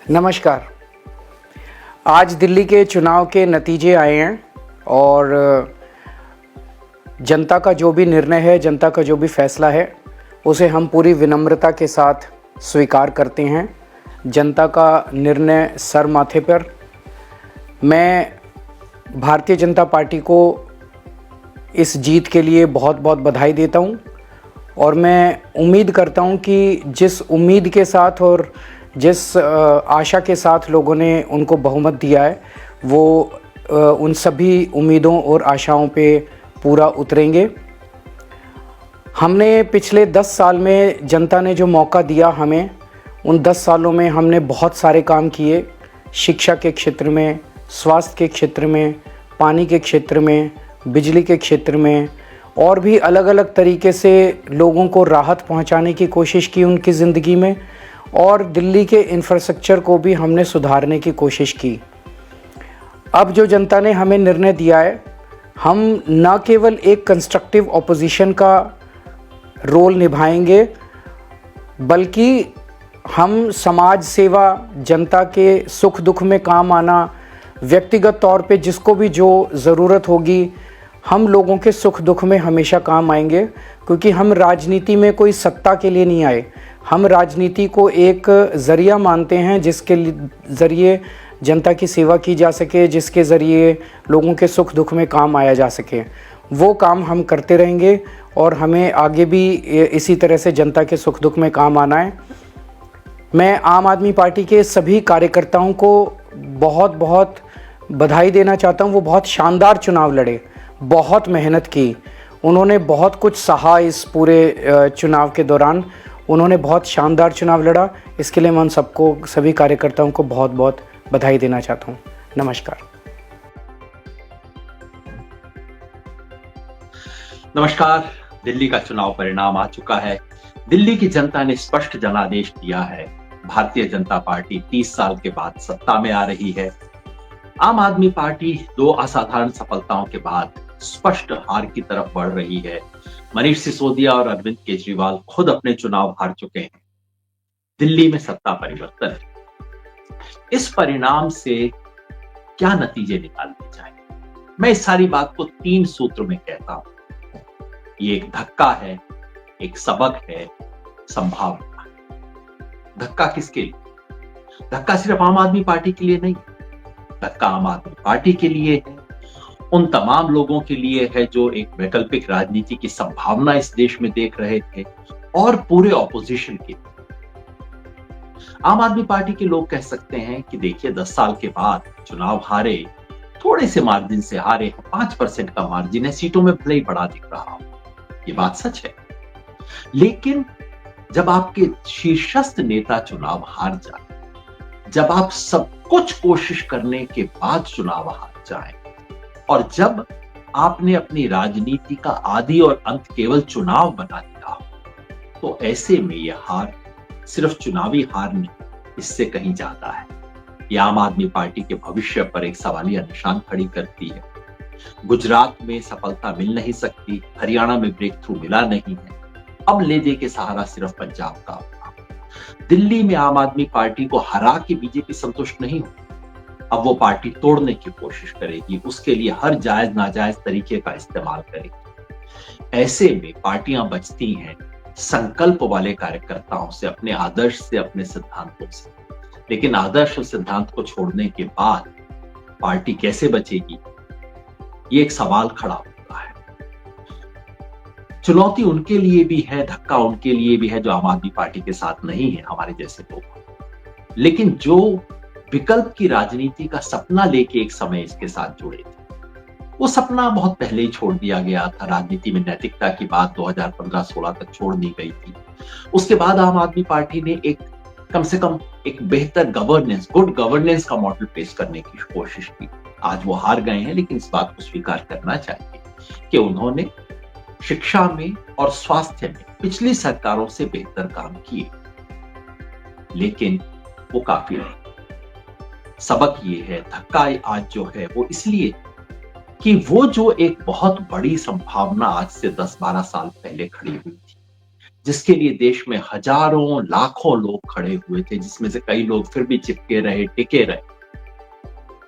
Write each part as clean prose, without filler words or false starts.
नमस्कार। आज दिल्ली के चुनाव के नतीजे आए हैं और जनता का जो भी निर्णय है, जनता का जो भी फैसला है, उसे हम पूरी विनम्रता के साथ स्वीकार करते हैं। जनता का निर्णय सर माथे पर। मैं भारतीय जनता पार्टी को इस जीत के लिए बहुत बहुत बधाई देता हूं और मैं उम्मीद करता हूं कि जिस उम्मीद के साथ और जिस आशा के साथ लोगों ने उनको बहुमत दिया है, वो उन सभी उम्मीदों और आशाओं पे पूरा उतरेंगे। हमने पिछले 10 साल में जनता ने जो मौका दिया हमें, उन 10 सालों में हमने बहुत सारे काम किए। शिक्षा के क्षेत्र में, स्वास्थ्य के क्षेत्र में, पानी के क्षेत्र में, बिजली के क्षेत्र में और भी अलग अलग तरीके से लोगों को राहत पहुंचाने की कोशिश की उनकी ज़िंदगी में, और दिल्ली के इंफ्रास्ट्रक्चर को भी हमने सुधारने की कोशिश की। अब जो जनता ने हमें निर्णय दिया है, हम न केवल एक कंस्ट्रक्टिव ऑपोजिशन का रोल निभाएंगे, बल्कि हम समाज सेवा, जनता के सुख दुख में काम आना, व्यक्तिगत तौर पे जिसको भी जो ज़रूरत होगी, हम लोगों के सुख दुख में हमेशा काम आएंगे। क्योंकि हम राजनीति में कोई सत्ता के लिए नहीं आए, हम राजनीति को एक ज़रिया मानते हैं जिसके ज़रिए जनता की सेवा की जा सके, जिसके ज़रिए लोगों के सुख दुख में काम आया जा सके। वो काम हम करते रहेंगे और हमें आगे भी इसी तरह से जनता के सुख दुख में काम आना है। मैं आम आदमी पार्टी के सभी कार्यकर्ताओं को बहुत बहुत बधाई देना चाहता हूँ। वो बहुत शानदार चुनाव लड़े, बहुत मेहनत की, उन्होंने बहुत कुछ सहा। इस पूरे चुनाव के दौरान उन्होंने बहुत शानदार चुनाव लड़ा। इसके लिए मैं उन सबको, सभी कार्यकर्ताओं को बहुत बहुत बधाई देना चाहता हूँ। नमस्कार। नमस्कार। दिल्ली का चुनाव परिणाम आ चुका है। दिल्ली की जनता ने स्पष्ट जनादेश दिया है। भारतीय जनता पार्टी 30 साल के बाद सत्ता में आ रही है। आम आदमी पार्टी 2 असाधारण सफलताओं के बाद स्पष्ट हार की तरफ बढ़ रही है। मनीष सिसोदिया और अरविंद केजरीवाल खुद अपने चुनाव हार चुके हैं। दिल्ली में सत्ता परिवर्तन है। इस परिणाम से क्या नतीजे निकालने चाहिए? मैं इस सारी बात को 3 सूत्र में कहता हूं। ये एक धक्का है, एक सबक है, संभावना है। धक्का किसके लिए? धक्का सिर्फ आम आदमी पार्टी के लिए नहीं, धक्का आम आदमी पार्टी के लिए है, उन तमाम लोगों के लिए है जो एक वैकल्पिक राजनीति की संभावना इस देश में देख रहे थे, और पूरे ऑपोजिशन के लिए। आम आदमी पार्टी के लोग कह सकते हैं कि देखिए 10 साल के बाद चुनाव हारे, थोड़े से मार्जिन से हारे, 5% का मार्जिन है, सीटों में भले ही बड़ा दिख रहा हो, ये बात सच है। लेकिन जब आपके शीर्षस्थ नेता चुनाव हार जाए, जब आप सब कुछ कोशिश करने के बाद चुनाव हार जाए, और जब आपने अपनी राजनीति का आदि और अंत केवल चुनाव बना लिया, तो ऐसे में यह हार सिर्फ चुनावी हार नहीं, इससे कहीं ज्यादा है। यह आम आदमी पार्टी के भविष्य पर एक सवालिया निशान खड़ी करती है। गुजरात में सफलता मिल नहीं सकती, हरियाणा में ब्रेक थ्रू मिला नहीं है, अब ले दे के सहारा सिर्फ पंजाब का होगा। दिल्ली में आम आदमी पार्टी को हरा के बीजेपी संतुष्ट नहीं होगी, अब वो पार्टी तोड़ने की कोशिश करेगी, उसके लिए हर जायज नाजायज तरीके का इस्तेमाल करेगी। ऐसे में पार्टियां बचती हैं संकल्प वाले कार्यकर्ताओं से, अपने आदर्श से, अपने सिद्धांतों से। लेकिन आदर्श और सिद्धांत को छोड़ने के बाद पार्टी कैसे बचेगी, ये एक सवाल खड़ा होता है। चुनौती उनके लिए भी है, धक्का उनके लिए भी है जो आम आदमी पार्टी के साथ नहीं है, हमारे जैसे लोग। लेकिन जो विकल्प की राजनीति का सपना लेके एक समय इसके साथ जुड़े थे, वो सपना बहुत पहले ही छोड़ दिया गया था। राजनीति में नैतिकता की बात 2015-16 तक छोड़ दी गई थी। उसके बाद आम आदमी पार्टी ने कम से कम एक बेहतर गवर्नेंस, गुड गवर्नेंस का मॉडल पेश करने की कोशिश की। आज वो हार गए हैं, लेकिन इस बात को स्वीकार करना चाहिए कि उन्होंने शिक्षा में और स्वास्थ्य में पिछली सरकारों से बेहतर काम किए, लेकिन वो काफी नहीं। सबक ये है, धक्का आज जो है वो इसलिए कि वो जो एक बहुत बड़ी संभावना आज से 10-12 साल पहले खड़ी हुई थी, जिसके लिए देश में हजारों लाखों लोग खड़े हुए थे, जिसमें से कई लोग फिर भी चिपके रहे, टिके रहे,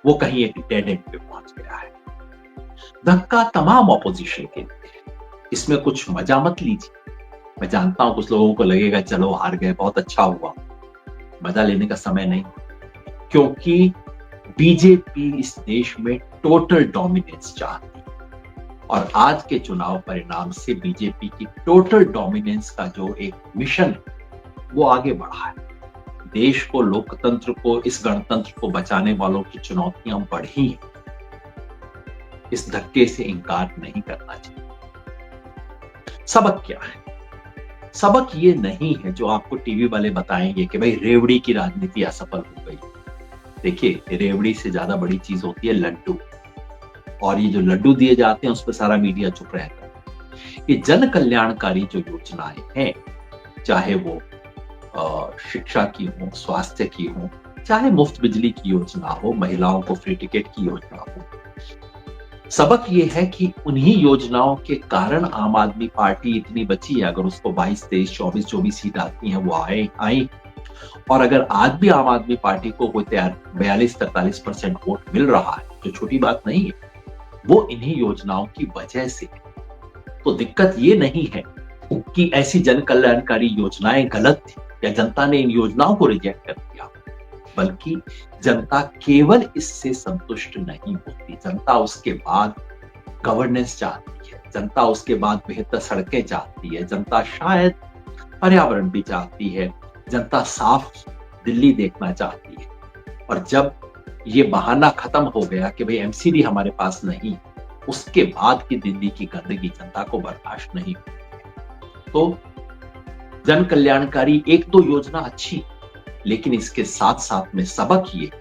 वो कहीं एक डेड एंड पे पहुंच गया है। धक्का तमाम ऑपोजिशन के लिए है। इसमें कुछ मजा मत लीजिए। मैं जानता हूं कुछ लोगों को लगेगा चलो हार गए, बहुत अच्छा हुआ। मजा लेने का समय नहीं, क्योंकि बीजेपी इस देश में टोटल डोमिनेंस चाहती है और आज के चुनाव परिणाम से बीजेपी की टोटल डोमिनेंस का जो एक मिशन है वो आगे बढ़ा है। देश को, लोकतंत्र को, इस गणतंत्र को बचाने वालों की चुनौतियां बढ़ी हैं। इस धक्के से इंकार नहीं करना चाहिए। सबक क्या है? सबक ये नहीं है जो आपको टीवी वाले बताएंगे कि भाई रेवड़ी की राजनीति असफल हो गई। देखिए, रेवड़ी से ज्यादा बड़ी चीज होती है लड्डू, और ये जो लड्डू दिए जाते हैं उस पर सारा मीडिया चुप रहता है। ये जन कल्याणकारी जो योजनाएं हैं, चाहे वो शिक्षा की हो, स्वास्थ्य की हो, चाहे मुफ्त बिजली की योजना हो, महिलाओं को फ्री टिकट की योजना हो, सबक ये है कि उन्हीं योजनाओं के कारण आम आदमी पार्टी इतनी बची है। अगर उसको 22, 23, 24 जो भी सीट आती हैं वो आई, और अगर आज भी आम आदमी पार्टी को कोई 42-43% वोट मिल रहा है, जो छोटी बात नहीं है, वो इन्हीं योजनाओं की वजह से। तो दिक्कत ये नहीं है कि ऐसी जन कल्याणकारी योजनाएं गलत थी या जनता ने इन योजनाओं को रिजेक्ट कर दिया, बल्कि जनता केवल इससे संतुष्ट नहीं होती। जनता उसके बाद गवर्नेंस चाहती है, जनता उसके बाद बेहतर सड़कें चाहती है, जनता शायद पर्यावरण भी चाहती है, जनता साफ दिल्ली देखना चाहती है। और जब ये बहाना खत्म हो गया कि भाई एमसीडी हमारे पास नहीं, उसके बाद की दिल्ली की गंदगी जनता को बर्दाश्त नहीं होती। तो जन कल्याणकारी एक दो योजना अच्छी, लेकिन इसके साथ साथ में सबक ये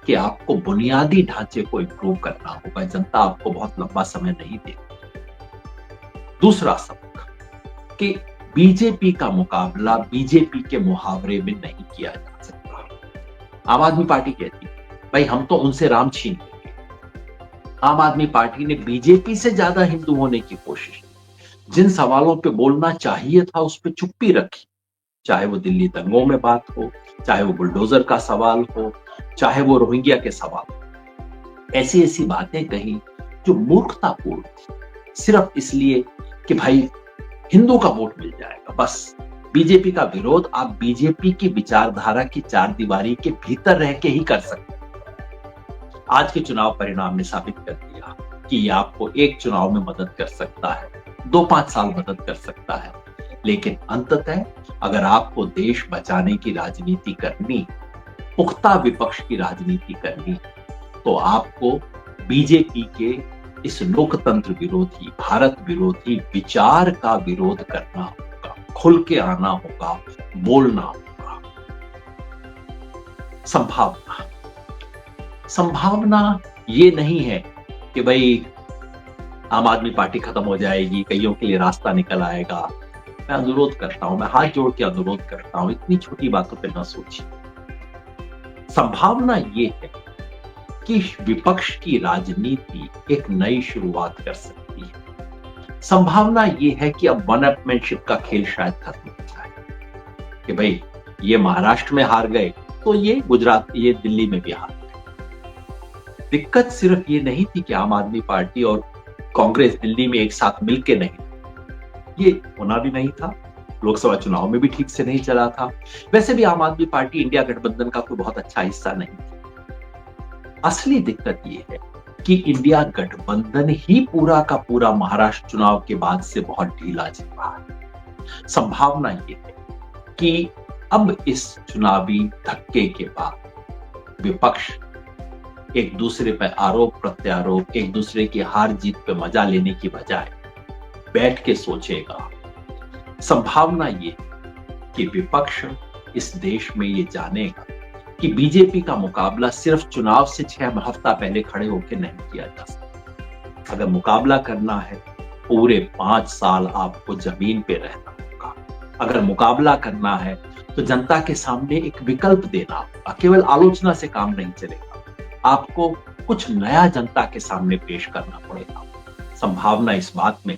कि आपको बुनियादी ढांचे को इंप्रूव करना होगा। जनता आपको बहुत लंबा समय नहीं देगी। दूसरा सबक कि बीजेपी का मुकाबला बीजेपी के मुहावरे में नहीं किया जा सकता। आम आदमी पार्टी कहती है भाई हम तो उनसे राम छीन लेंगे। आम आदमी पार्टी ने बीजेपी से ज्यादा हिंदू होने की कोशिश की। जिन सवालों पे बोलना चाहिए था उस पे चुप्पी रखी, चाहे वो दिल्ली दंगों में बात हो, चाहे वो बुलडोजर का सवाल हो, चाहे वो रोहिंग्या के सवाल हो। ऐसी ऐसी बातें कही जो मूर्खतापूर्ण थी, सिर्फ इसलिए कि भाई हिंदू का वोट मिल जाएगा। बस बीजेपी का विरोध आप बीजेपी की विचारधारा की चार दीवारी के भीतर रह के ही कर सकते हैं। आज के चुनाव परिणाम ने साबित कर दिया कि ये आपको एक चुनाव में मदद कर सकता है, 2-5 साल मदद कर सकता है, लेकिन अंततः अगर आपको देश बचाने की राजनीति करनी, पुख्ता विपक्ष की राजनीति करनी, तो आपको बीजेपी के इस लोकतंत्र विरोधी, भारत विरोधी विचार का विरोध करना होगा, खुल के आना होगा, बोलना होगा। संभावना ये नहीं है कि भाई आम आदमी पार्टी खत्म हो जाएगी, कईयों के लिए रास्ता निकल आएगा। मैं अनुरोध करता हूं, मैं हाथ जोड़ के अनुरोध करता हूं, इतनी छोटी बातों पे ना सोचिए। संभावना ये है कि विपक्ष की राजनीति एक नई शुरुआत कर सकती है। संभावना ये है कि अब वन अपमैनशिप का खेल शायद खत्म हो जाए कि भाई ये महाराष्ट्र में हार गए तो ये गुजरात, ये दिल्ली में भी हार गए। दिक्कत सिर्फ ये नहीं थी कि आम आदमी पार्टी और कांग्रेस दिल्ली में एक साथ मिलके नहीं, ये होना भी नहीं था। लोकसभा चुनाव में भी ठीक से नहीं चला था। वैसे भी आम आदमी पार्टी इंडिया गठबंधन का कोई बहुत अच्छा हिस्सा नहीं थी। असली दिक्कत ये है कि इंडिया गठबंधन ही पूरा का पूरा महाराष्ट्र चुनाव के बाद से बहुत ढीला चल रहा है। संभावना ये है कि अब इस चुनावी धक्के के बाद विपक्ष एक दूसरे पर आरोप प्रत्यारोप, एक दूसरे की हार जीत पे मजा लेने की बजाय बैठ के सोचेगा। संभावना ये कि विपक्ष इस देश में ये जानेगा कि बीजेपी का मुकाबला सिर्फ चुनाव से 6 हफ्ता पहले खड़े होकर नहीं किया जा सकता। अगर मुकाबला करना है पूरे 5 साल आपको जमीन पे रहना होगा। अगर मुकाबला करना है तो जनता के सामने एक विकल्प देना होगा। केवल आलोचना से काम नहीं चलेगा, आपको कुछ नया जनता के सामने पेश करना पड़ेगा। संभावना इस बात में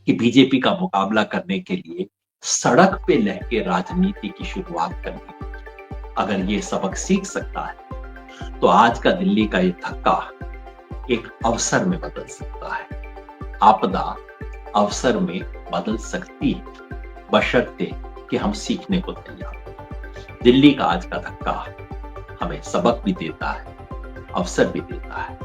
कि बीजेपी का मुकाबला करने के लिए सड़क पे लहके राजनीति की शुरुआत करनी होगी। अगर ये सबक सीख सकता है तो आज का दिल्ली का ये धक्का एक अवसर में बदल सकता है। आपदा अवसर में बदल सकती है, बशर्ते कि हम सीखने को तैयार हो। दिल्ली का आज का धक्का हमें सबक भी देता है, अवसर भी देता है।